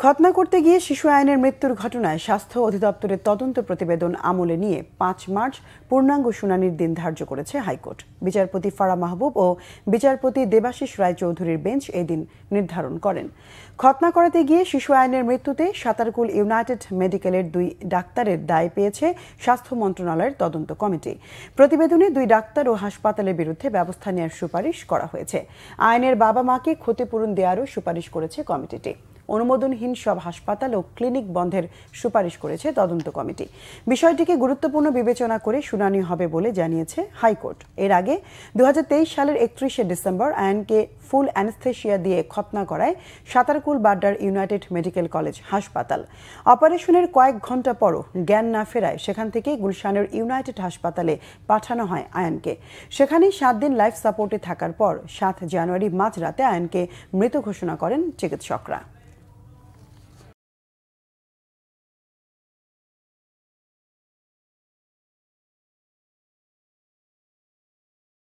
খতনা করতে গিয়ে শিশু আইনের মৃত্যুর ঘটনায় স্বাস্থ্য অধিদপ্তরের তদন্ত প্রতিবেদন আমলে নিয়ে ৫ মার্চ পূর্ণাঙ্গ শুনানির দিন ধার্য করেছে হাইকোর্ট। বিচারপতি ফারা মাহবুব ও বিচারপতি দেবাশিস রায়চৌধুরীর বেঞ্চ এই দিন নির্ধারণ করেন। খতনা করাতে গিয়ে শিশু আইনের মৃত্যুতে সাতারকুল ইউনাইটেড মেডিকেলের 2 ডাক্তারের দায় পেয়েছে স্বাস্থ্য মন্ত্রণালয়ের তদন্ত কমিটি। প্রতিবেদনে 2 ডাক্তার ও হাসপাতালের বিরুদ্ধে ব্যবস্থা নেওয়ার সুপারিশ করা হয়েছে। আইনের বাবা মাকে ক্ষতিপূরণ দেওয়ারও সুপারিশ করেছে কমিটিটি। অনুমোদনহীন সব হাসপাতাল ও ক্লিনিক বন্ধের সুপারিশ করেছে তদন্ত কমিটি। বিষয়টিকে গুরুত্বপূর্ণ বিবেচনা করে শুনানি হবে বলে জানিয়েছে হাইকোর্ট। এর আগে 2023 সালের 31শে ডিসেম্বর আয়ানকে ফুল অ্যানেস্থেশিয়া দিয়ে খতনা করায় সাতারকুল বাড্ডার ইউনাইটেড মেডিকেল কলেজ হাসপাতাল। অপারেশনের কয়েক ঘণ্টা পরও জ্ঞান না ফেরায় সেখান থেকে গুলশানের ইউনাইটেড হাসপাতালে পাঠানো হয় আয়ানকে। সেখানেই 7 দিন লাইফ সাপোর্টে থাকার পর 7 জানুয়ারি মাঝরাতে আয়ানকে মৃত ঘোষণা করেন চিকিৎসকরা।